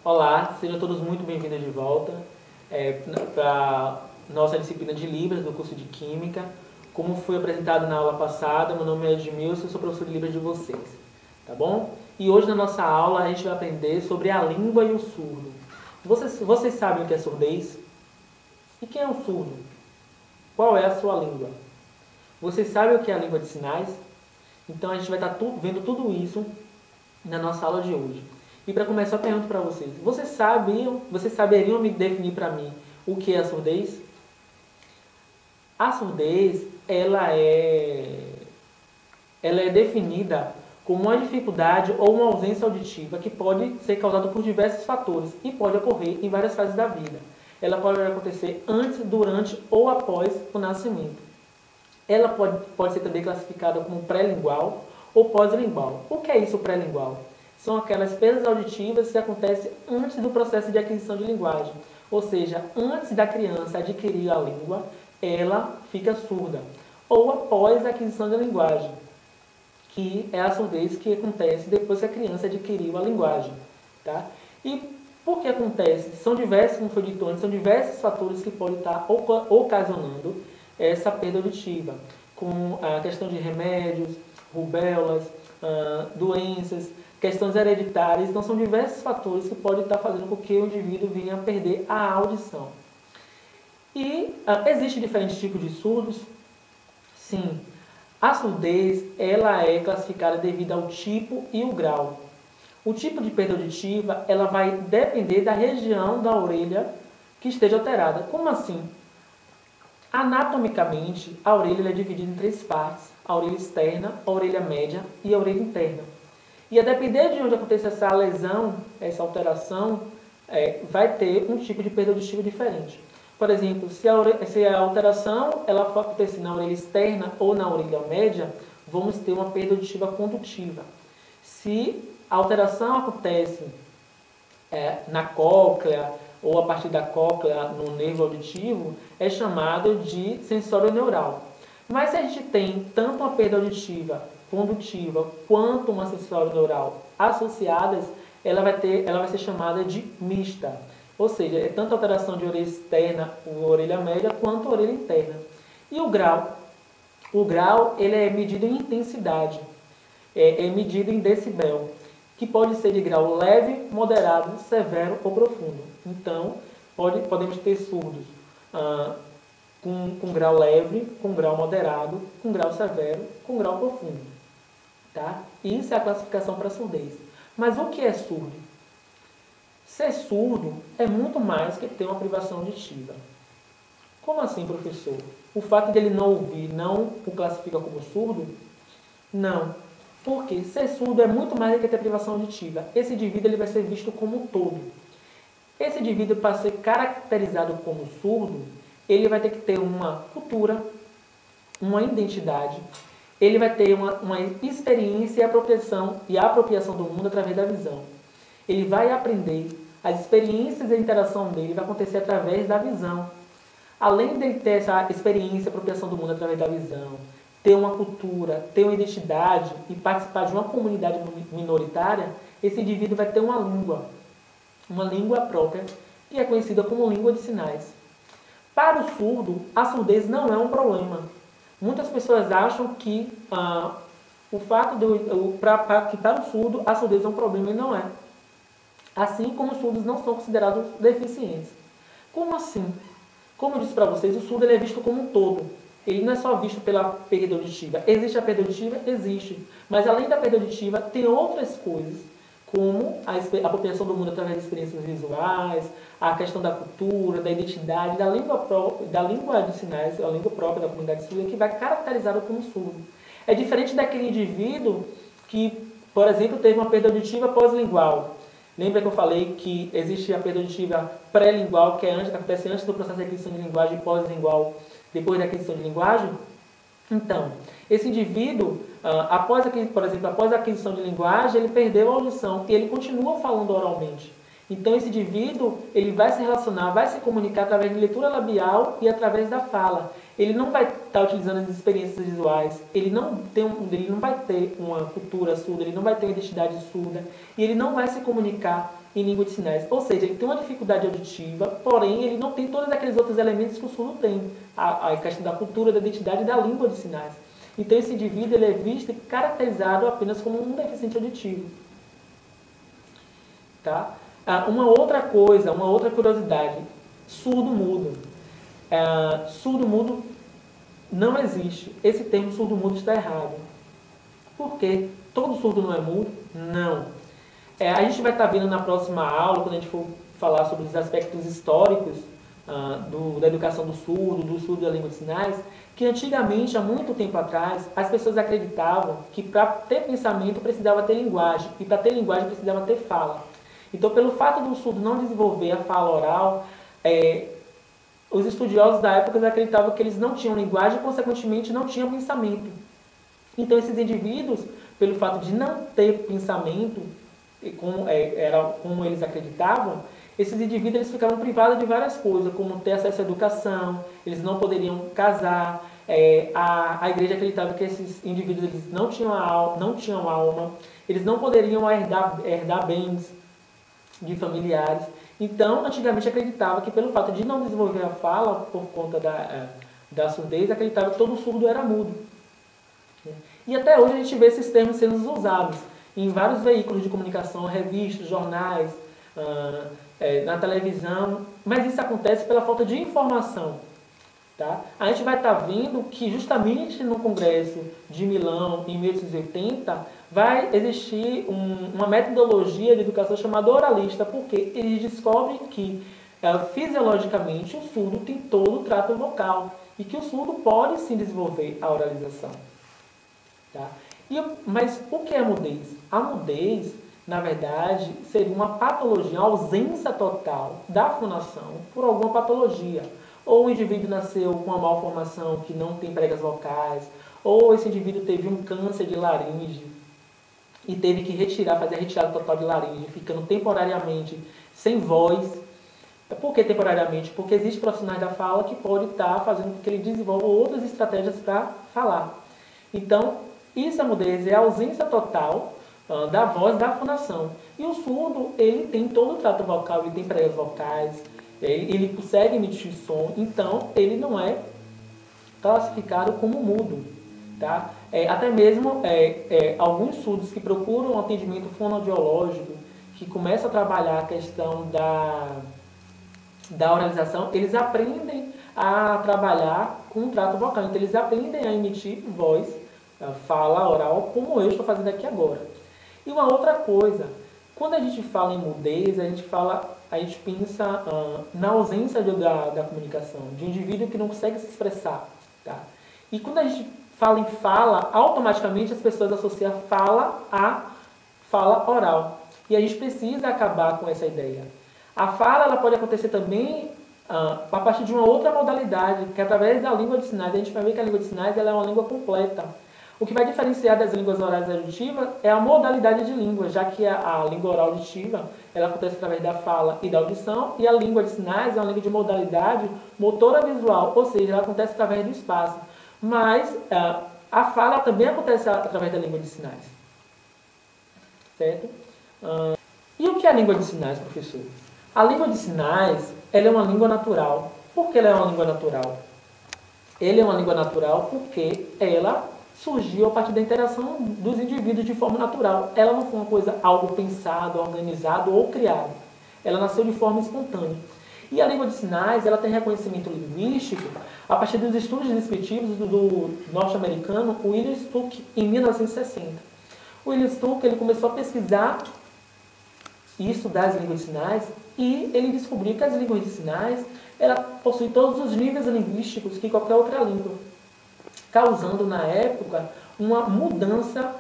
Olá, sejam todos muito bem-vindos de volta para nossa disciplina de Libras do curso de Química. Como foi apresentado na aula passada, meu nome é Edmilson, sou professor de Libras de vocês, tá bom? E hoje na nossa aula a gente vai aprender sobre a língua e o surdo. Vocês sabem o que é surdez? E quem é o surdo? Qual é a sua língua? Vocês sabem o que é a língua de sinais? Então a gente vai estar vendo tudo isso na nossa aula de hoje. E para começar, eu pergunto para vocês: vocês saberiam me definir para mim o que é a surdez? A surdez, ela é definida como uma dificuldade ou uma ausência auditiva que pode ser causada por diversos fatores e pode ocorrer em várias fases da vida. Ela pode acontecer antes, durante ou após o nascimento. Ela pode ser também classificada como pré-lingual ou pós-lingual. O que é isso pré-lingual? São aquelas perdas auditivas que acontecem antes do processo de aquisição de linguagem. Ou seja, antes da criança adquirir a língua, ela fica surda. Ou após a aquisição da linguagem, que é a surdez que acontece depois que a criança adquiriu a linguagem. Tá? E por que acontece? São diversos, como foi dito antes, são diversos fatores que podem estar ocasionando essa perda auditiva, como a questão de remédios, rubéolas, doenças, questões hereditárias. Então são diversos fatores que podem estar fazendo com que o indivíduo venha a perder a audição. E existem diferentes tipos de surdos? Sim. A surdez ela é classificada devido ao tipo e o grau. O tipo de perda auditiva ela vai depender da região da orelha que esteja alterada. Como assim? Anatomicamente, a orelha é dividida em três partes: a orelha externa, a orelha média e a orelha interna. E a depender de onde aconteça essa lesão, essa alteração, vai ter um tipo de perda auditiva diferente. Por exemplo, se a alteração ela for acontecer na orelha externa ou na orelha média, vamos ter uma perda auditiva condutiva. Se a alteração acontece na cóclea ou a partir da cóclea no nervo auditivo, é chamado de sensório neural. Mas se a gente tem tanto uma perda auditiva condutiva quanto uma sensório neural associadas, ela vai ser chamada de mista. Ou seja, é tanto alteração de orelha externa ou orelha média quanto a orelha interna. E o grau? O grau ele é medido em intensidade, é medido em decibel, que pode ser de grau leve, moderado, severo ou profundo. Então, podemos ter surdos com grau leve, com grau moderado, com grau severo, com grau profundo. Tá? Isso é a classificação para surdez. Mas o que é surdo? Ser surdo é muito mais que ter uma privação auditiva. Como assim, professor? O fato de ele não ouvir não o classifica como surdo? Não. Porque ser surdo é muito mais do que ter privação auditiva. Esse indivíduo ele vai ser visto como um todo. Esse indivíduo, para ser caracterizado como surdo, ele vai ter que ter uma cultura, uma identidade, ele vai ter uma experiência e a apropriação do mundo através da visão. Ele vai aprender, as experiências e a interação dele vai acontecer através da visão. Além de ter essa experiência e apropriação do mundo através da visão, ter uma cultura, ter uma identidade e participar de uma comunidade minoritária, esse indivíduo vai ter uma língua própria, que é conhecida como língua de sinais. Para o surdo, a surdez não é um problema. Muitas pessoas acham que para o surdo a surdez é um problema e não é. Assim como os surdos não são considerados deficientes. Como assim? Como eu disse para vocês, o surdo ele é visto como um todo. Ele não é só visto pela perda auditiva. Existe a perda auditiva? Existe. Mas além da perda auditiva, tem outras coisas, como a apropriação do mundo através de experiências visuais, a questão da cultura, da identidade, da língua de sinais, a língua própria da comunidade surda, que vai caracterizá-lo como surdo. É diferente daquele indivíduo que, por exemplo, teve uma perda auditiva pós-lingual. Lembra que eu falei que existe a perda auditiva pré-lingual, que acontece antes do processo de aquisição de linguagem, e pós-lingual, depois da aquisição de linguagem? Então, esse indivíduo, por exemplo, após a aquisição de linguagem, ele perdeu a audição e ele continua falando oralmente. Então, esse indivíduo ele vai se relacionar, vai se comunicar através de leitura labial e através da fala. ele não vai estar utilizando as experiências visuais, ele não vai ter uma cultura surda, ele não vai ter uma identidade surda, e ele não vai se comunicar em língua de sinais. Ou seja, ele tem uma dificuldade auditiva, porém ele não tem todos aqueles outros elementos que o surdo tem. A questão da cultura, da identidade e da língua de sinais. Então esse indivíduo ele é visto e caracterizado apenas como um deficiente auditivo. Tá? Uma outra coisa, uma outra curiosidade, surdo-mudo. Surdo-mudo não existe. Esse termo surdo-mudo está errado. Por quê? Todo surdo não é mudo? Não. A gente vai estar vendo na próxima aula, quando a gente for falar sobre os aspectos históricos da educação do surdo da língua de sinais, que antigamente, há muito tempo atrás, as pessoas acreditavam que para ter pensamento precisava ter linguagem, e para ter linguagem precisava ter fala. Então, pelo fato do surdo não desenvolver a fala oral, os estudiosos da época acreditavam que eles não tinham linguagem e, consequentemente, não tinham pensamento. Então, esses indivíduos, pelo fato de não ter pensamento, como eles acreditavam, esses indivíduos eles ficavam privados de várias coisas, como ter acesso à educação, eles não poderiam casar, a igreja acreditava que esses indivíduos eles não tinham alma, eles não poderiam herdar bens de familiares. Então, antigamente acreditava que pelo fato de não desenvolver a fala, por conta da surdez, acreditava que todo surdo era mudo. E até hoje a gente vê esses termos sendo usados em vários veículos de comunicação, revistas, jornais, na televisão, mas isso acontece pela falta de informação. Tá? A gente vai estar vendo que justamente no Congresso de Milão, em 1880, vai existir uma metodologia de educação chamada oralista, porque eles descobrem que fisiologicamente o surdo tem todo o trato vocal e que o surdo pode sim desenvolver a oralização. Tá? Mas o que é a mudez? A mudez, na verdade, seria uma patologia, a ausência total da fonação por alguma patologia. Ou o indivíduo nasceu com uma malformação que não tem pregas vocais, ou esse indivíduo teve um câncer de laringe e teve que fazer a retirada total de laringe, ficando temporariamente sem voz. Por que temporariamente? Porque existem profissionais da fala que podem estar fazendo com que ele desenvolva outras estratégias para falar. Então, isso é mudez, é a ausência total da voz, da fonação. E o surdo, ele tem todo o trato vocal, ele tem pregas vocais, ele consegue emitir som, então ele não é classificado como mudo. Tá? Até mesmo alguns surdos que procuram um atendimento fonoaudiológico, que começam a trabalhar a questão da oralização, eles aprendem a trabalhar com o trato vocal. Então eles aprendem a emitir voz, fala oral, como eu estou fazendo aqui agora. E uma outra coisa, quando a gente fala em mudez, a gente pensa na ausência da comunicação, de um indivíduo que não consegue se expressar. Tá? E quando a gente fala em fala, automaticamente as pessoas associam fala a fala oral. E a gente precisa acabar com essa ideia. A fala ela pode acontecer também a partir de uma outra modalidade, que é através da língua de sinais. A gente vai ver que a língua de sinais ela é uma língua completa. O que vai diferenciar das línguas orais e auditivas é a modalidade de língua, já que a língua oral auditiva ela acontece através da fala e da audição, e a língua de sinais é uma língua de modalidade motora visual, ou seja, ela acontece através do espaço. Mas a fala também acontece através da língua de sinais. Certo? E o que é a língua de sinais, professor? A língua de sinais ela é uma língua natural. Por que ela é uma língua natural? Ela é uma língua natural porque ela surgiu a partir da interação dos indivíduos de forma natural. Ela não foi uma coisa, algo pensado, organizado ou criado. Ela nasceu de forma espontânea. E a língua de sinais ela tem reconhecimento linguístico a partir dos estudos descritivos do norte-americano William Stuck, em 1960. O William Stuck ele começou a pesquisar e estudar as línguas de sinais e ele descobriu que as línguas de sinais ela possuem todos os níveis linguísticos que qualquer outra língua, causando na época uma mudança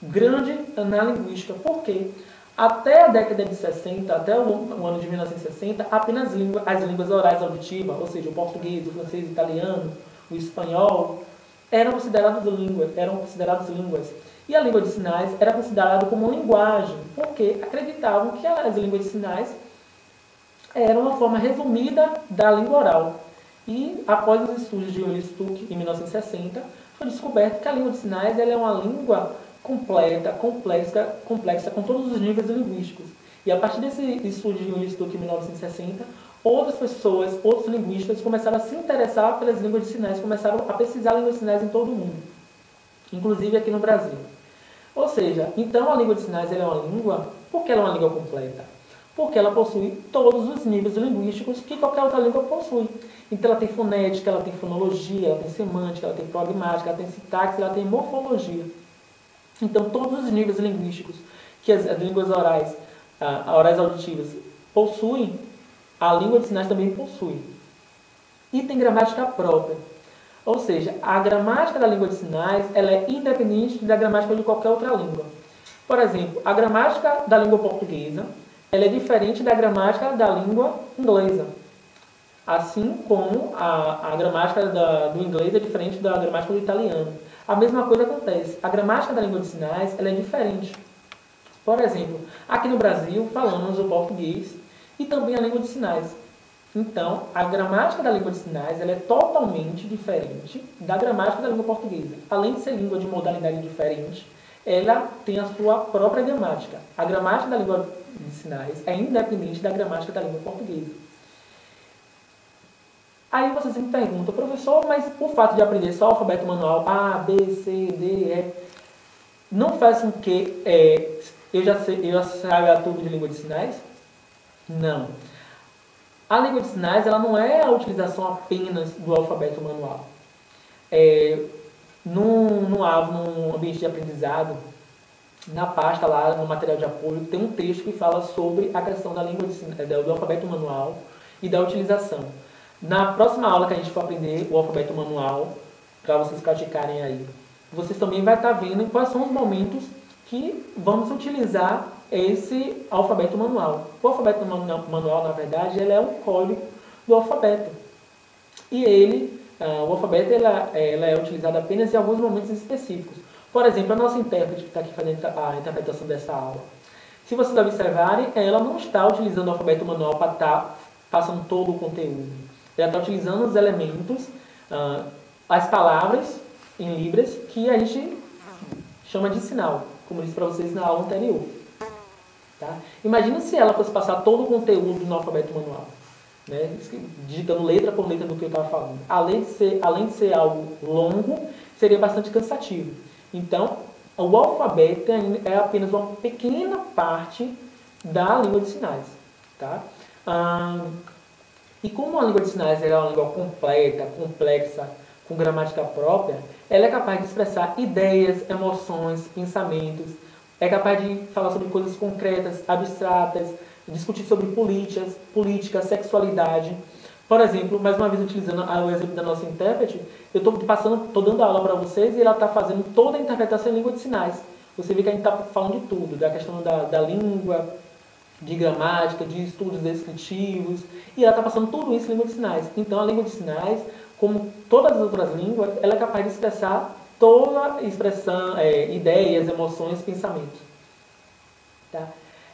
grande na linguística. Por quê? Até a década de 60, até o ano de 1960, apenas as línguas orais auditivas, ou seja, o português, o francês, o italiano, o espanhol, eram consideradas línguas. E a língua de sinais era considerada como uma linguagem, porque acreditavam que as línguas de sinais eram uma forma resumida da língua oral. E após os estudos de William Stuck, em 1960, foi descoberto que a língua de sinais ela é uma língua completa, complexa com todos os níveis linguísticos. E a partir desse estudo de William Stuck, em 1960, outras pessoas, outros linguistas começaram a se interessar pelas línguas de sinais, começaram a pesquisar línguas de sinais em todo o mundo, inclusive aqui no Brasil. Ou seja, então a língua de sinais ela é uma língua, porque ela é uma língua completa? Porque ela possui todos os níveis linguísticos que qualquer outra língua possui. Então ela tem fonética, ela tem fonologia, ela tem semântica, ela tem pragmática, ela tem sintaxe, ela tem morfologia. Então todos os níveis linguísticos que as línguas orais, orais auditivas possuem, a língua de sinais também possui. E tem gramática própria. Ou seja, a gramática da língua de sinais ela é independente da gramática de qualquer outra língua. Por exemplo, a gramática da língua portuguesa ela é diferente da gramática da língua inglesa. Assim como a gramática do inglês é diferente da gramática do italiano. A mesma coisa acontece. A gramática da língua de sinais ela é diferente. Por exemplo, aqui no Brasil falamos o português e também a língua de sinais. Então, a gramática da língua de sinais ela é totalmente diferente da gramática da língua portuguesa. Além de ser língua de modalidade diferente, ela tem a sua própria gramática. A gramática da língua de sinais é independente da gramática da língua portuguesa. Aí vocês me perguntam, professor, mas o fato de aprender só o alfabeto manual A, B, C, D, E, não faz com que eu já saiba tudo de língua de sinais? Não. A língua de sinais ela não é a utilização apenas do alfabeto manual. No ambiente de aprendizado, na pasta lá, no material de apoio, tem um texto que fala sobre a questão da língua de sinais, do alfabeto manual e da utilização. Na próxima aula que a gente for aprender o alfabeto manual, para vocês praticarem aí, vocês também vão estar vendo quais são os momentos que vamos utilizar esse alfabeto manual. O alfabeto manual, na verdade, ele é um código do alfabeto. E o alfabeto ela é utilizado apenas em alguns momentos específicos. Por exemplo, a nossa intérprete que está aqui fazendo a interpretação dessa aula. Se vocês observarem, ela não está utilizando o alfabeto manual para estar passando todo o conteúdo. Ela está utilizando os elementos, as palavras em libras, que a gente chama de sinal, como eu disse para vocês na aula anterior. Tá? Imagina se ela fosse passar todo o conteúdo no alfabeto manual, né? Digitando letra por letra do que eu estava falando. Além de ser algo longo, seria bastante cansativo. Então, o alfabeto é apenas uma pequena parte da língua de sinais. Tá? E como a língua de sinais é uma língua completa, complexa, com gramática própria, ela é capaz de expressar ideias, emoções, pensamentos, é capaz de falar sobre coisas concretas, abstratas, discutir sobre política, sexualidade. Por exemplo, mais uma vez utilizando o exemplo da nossa intérprete, eu estou dando aula para vocês e ela está fazendo toda a interpretação em língua de sinais. Você vê que a gente está falando de tudo, da questão da língua, de gramática, de estudos descritivos, e ela está passando tudo isso em língua de sinais. Então a língua de sinais, como todas as outras línguas, ela é capaz de expressar toda a expressão, ideias, emoções, pensamentos. Tá?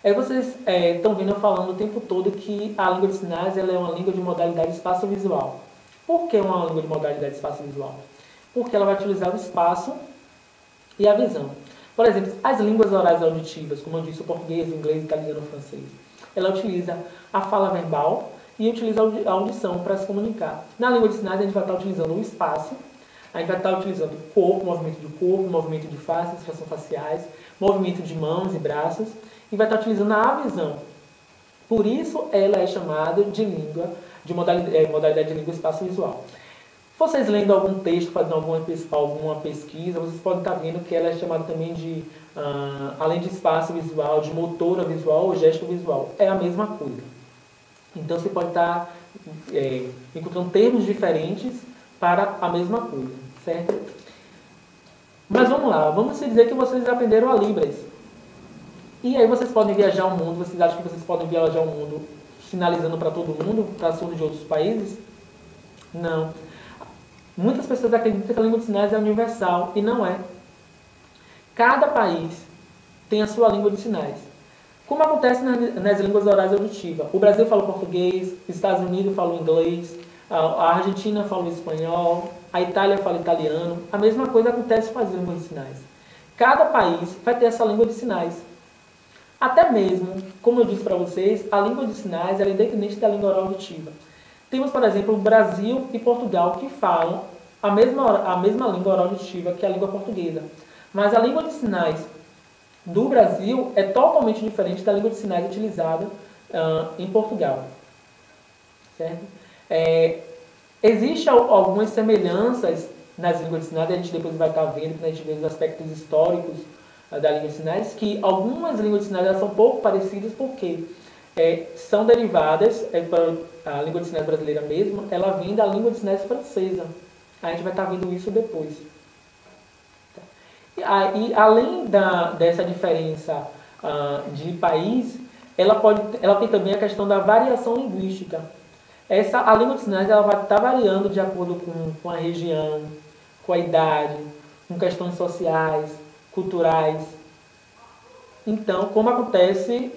Aí vocês estão vendo eu falando o tempo todo que a língua de sinais ela é uma língua de modalidade espaço-visual. Por que uma língua de modalidade espaço-visual? Porque ela vai utilizar o espaço e a visão. Por exemplo, as línguas orais auditivas, como eu disse, o português, o inglês, o italiano, o francês, ela utiliza a fala verbal e utiliza a audição para se comunicar. Na língua de sinais, a gente vai estar utilizando o espaço, a gente vai estar utilizando o corpo, movimento do corpo, movimento de face, expressões faciais, movimento de mãos e braços, e vai estar utilizando a visão. Por isso, ela é chamada de língua, de modalidade de língua espaço-visual. Vocês lendo algum texto, fazendo alguma pesquisa, vocês podem estar vendo que ela é chamada também de, além de espaço visual, de motora visual ou gesto visual. É a mesma coisa. Então você pode estar encontrando termos diferentes para a mesma coisa, certo? Mas vamos lá, vamos dizer que vocês aprenderam a Libras. E aí vocês podem viajar ao mundo, vocês acham que vocês podem viajar ao mundo sinalizando para todo mundo, para surdos de outros países? Não. Muitas pessoas acreditam que a língua de sinais é universal, e não é. Cada país tem a sua língua de sinais. Como acontece nas línguas orais auditivas. O Brasil fala português, os Estados Unidos falam inglês, A Argentina fala espanhol, a Itália fala italiano. A mesma coisa acontece com as línguas de sinais. Cada país vai ter essa língua de sinais. Até mesmo, como eu disse para vocês, a língua de sinais é independente da língua oral auditiva. Temos, por exemplo, o Brasil e Portugal que falam a mesma língua oral auditiva que a língua portuguesa. Mas a língua de sinais do Brasil é totalmente diferente da língua de sinais utilizada em Portugal. Certo? Existem algumas semelhanças nas línguas de sinais, a gente depois vai estar vendo, quando a gente vê os aspectos históricos da língua de sinais, que algumas línguas de sinais elas são pouco parecidas porque são derivadas, a língua de sinais brasileira mesmo, ela vem da língua de sinais francesa. A gente vai estar vendo isso depois. E além dessa diferença de país, ela tem também a questão da variação linguística. A língua de sinais ela vai estar variando de acordo com a região, com a idade, com questões sociais, culturais. Então, como acontece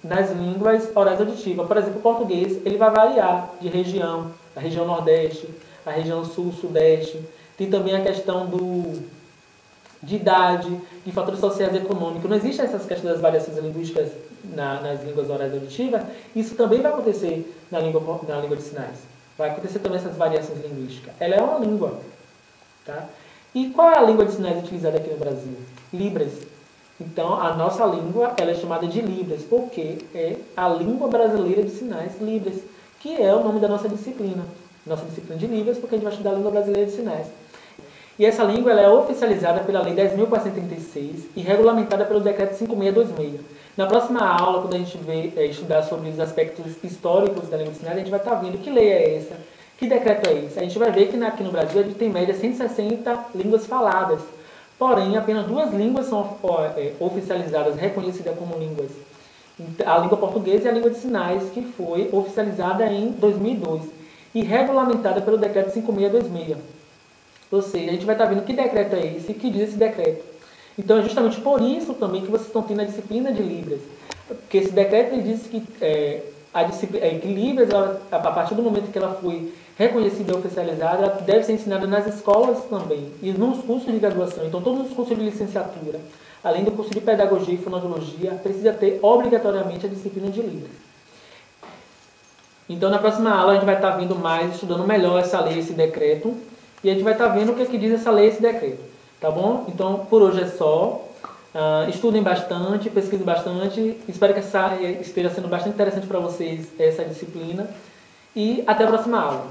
nas línguas orais auditivas. Por exemplo, o português ele vai variar de região, a região nordeste, a região sul-sudeste. Tem também a questão de idade, de fatores sociais e econômicos. Não existem essas questões das variações linguísticas nas línguas orais auditivas. Isso também vai acontecer na língua de sinais. Vai acontecer também essas variações linguísticas. Ela é uma língua. Tá? E qual é a língua de sinais utilizada aqui no Brasil? Libras. Então, a nossa língua ela é chamada de Libras, porque é a língua brasileira de sinais, Libras, que é o nome da nossa disciplina. Nossa disciplina de Libras, porque a gente vai estudar a língua brasileira de sinais. E essa língua ela é oficializada pela Lei 10.436 e regulamentada pelo Decreto 5626. Na próxima aula, quando a gente estudar sobre os aspectos históricos da língua de sinais, a gente vai estar vendo que lei é essa, que decreto é esse. A gente vai ver que aqui no Brasil a gente tem em média 160 línguas faladas. Porém, apenas 2 línguas são oficializadas, reconhecidas como línguas. A língua portuguesa e a língua de sinais, que foi oficializada em 2002 e regulamentada pelo Decreto 5626. Ou seja, a gente vai estar vendo que decreto é esse e que diz esse decreto. Então, é justamente por isso também que vocês estão tendo a disciplina de Libras. Porque esse decreto ele diz que, que Libras, a partir do momento que ela foi reconhecida e oficializada, ela deve ser ensinada nas escolas também e nos cursos de graduação. Então, todos os cursos de licenciatura, além do curso de pedagogia e fonoaudiologia, precisa ter obrigatoriamente a disciplina de Libras. Então, na próxima aula, a gente vai estar vendo mais, estudando melhor essa lei, esse decreto, e a gente vai estar vendo o que diz essa lei, esse decreto. Tá bom? Então, por hoje é só. Estudem bastante, pesquisem bastante. Espero que esteja sendo bastante interessante para vocês essa disciplina. E até a próxima aula.